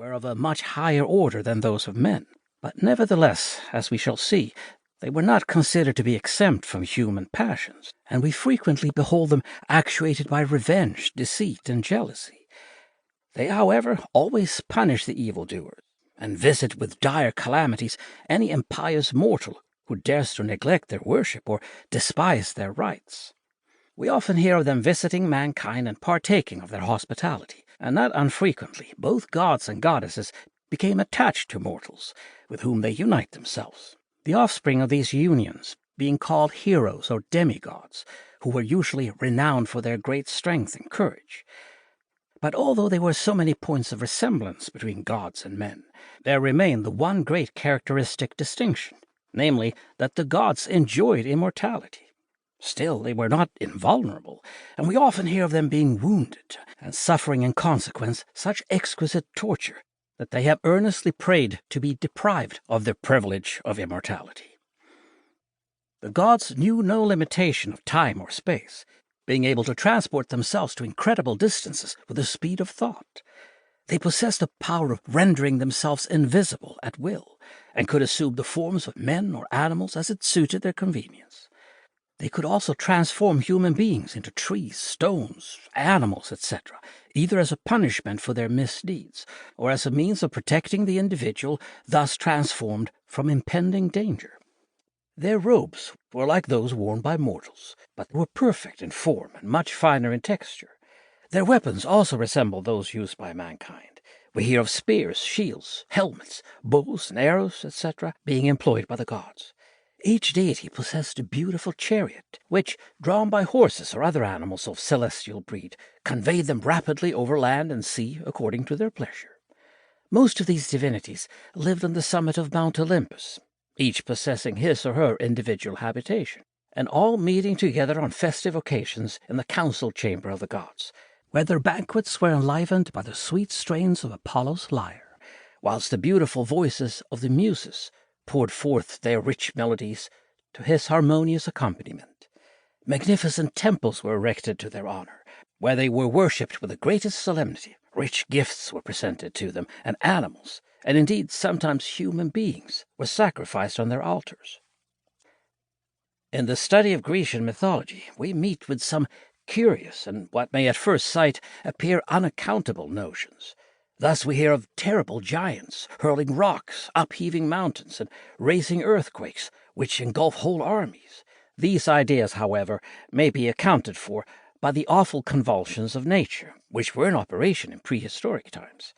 were of a much higher order than those of men, but nevertheless, as we shall see, they were not considered to be exempt from human passions, and we frequently behold them actuated by revenge, deceit, and jealousy. They, however, always punish the evildoers, and visit with dire calamities any impious mortal who dares to neglect their worship or despise their rites. We often hear of them visiting mankind and partaking of their hospitality, and not unfrequently both gods and goddesses became attached to mortals, with whom they unite themselves, the offspring of these unions being called heroes or demigods, who were usually renowned for their great strength and courage. But although there were so many points of resemblance between gods and men, there remained the one great characteristic distinction, namely that the gods enjoyed immortality. Still, they were not invulnerable, and we often hear of them being wounded and suffering in consequence such exquisite torture that they have earnestly prayed to be deprived of the privilege of immortality. The gods knew no limitation of time or space, being able to transport themselves to incredible distances with the speed of thought. They possessed the power of rendering themselves invisible at will, and could assume the forms of men or animals as it suited their convenience. They could also transform human beings into trees, stones, animals, etc., either as a punishment for their misdeeds, or as a means of protecting the individual thus transformed from impending danger. Their robes were like those worn by mortals, but were perfect in form and much finer in texture. Their weapons also resembled those used by mankind. We hear of spears, shields, helmets, bows, and arrows, etc., being employed by the gods. Each deity possessed a beautiful chariot, which, drawn by horses or other animals of celestial breed, conveyed them rapidly over land and sea according to their pleasure. Most of these divinities lived on the summit of Mount Olympus, each possessing his or her individual habitation, and all meeting together on festive occasions in the council chamber of the gods, where their banquets were enlivened by the sweet strains of Apollo's lyre, whilst the beautiful voices of the Muses poured forth their rich melodies to his harmonious accompaniment. Magnificent temples were erected to their honor, where they were worshipped with the greatest solemnity. Rich gifts were presented to them, and animals, and indeed sometimes human beings, were sacrificed on their altars. In the study of Grecian mythology, we meet with some curious and what may at first sight appear unaccountable notions. Thus we hear of terrible giants hurling rocks, upheaving mountains, and raising earthquakes, which engulf whole armies. These ideas, however, may be accounted for by the awful convulsions of nature, which were in operation in prehistoric times.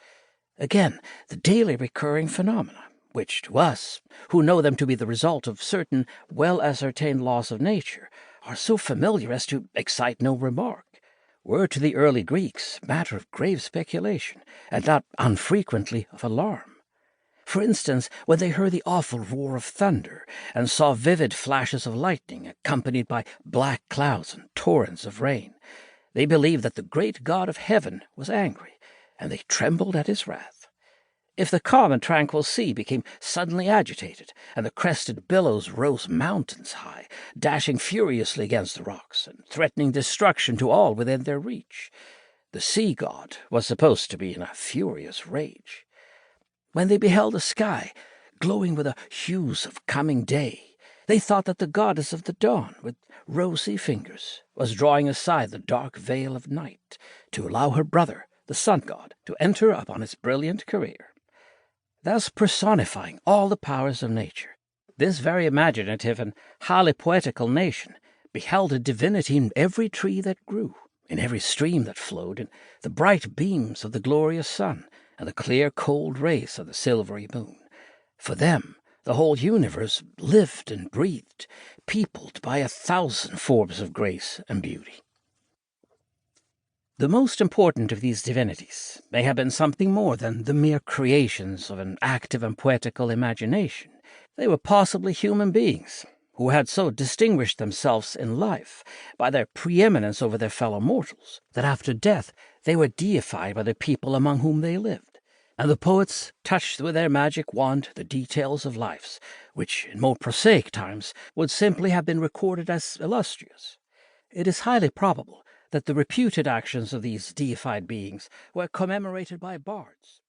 Again, the daily recurring phenomena, which to us, who know them to be the result of certain well-ascertained laws of nature, are so familiar as to excite no remark, were to the early Greeks matter of grave speculation, and not unfrequently of alarm. For instance, when they heard the awful roar of thunder, and saw vivid flashes of lightning accompanied by black clouds and torrents of rain, they believed that the great God of heaven was angry, and they trembled at his wrath. If the calm and tranquil sea became suddenly agitated, and the crested billows rose mountains high, dashing furiously against the rocks, and threatening destruction to all within their reach, the sea god was supposed to be in a furious rage. When they beheld the sky glowing with the hues of coming day, they thought that the goddess of the dawn, with rosy fingers, was drawing aside the dark veil of night to allow her brother, the sun god, to enter upon his brilliant career. Thus personifying all the powers of nature, this very imaginative and highly poetical nation beheld a divinity in every tree that grew, in every stream that flowed, in the bright beams of the glorious sun, and the clear cold rays of the silvery moon. For them, the whole universe lived and breathed, peopled by 1,000 forms of grace and beauty. The most important of these divinities may have been something more than the mere creations of an active and poetical imagination. They were possibly human beings, who had so distinguished themselves in life by their preeminence over their fellow mortals, that after death they were deified by the people among whom they lived, and the poets touched with their magic wand the details of lives, which in more prosaic times would simply have been recorded as illustrious. It is highly probable that the reputed actions of these deified beings were commemorated by bards,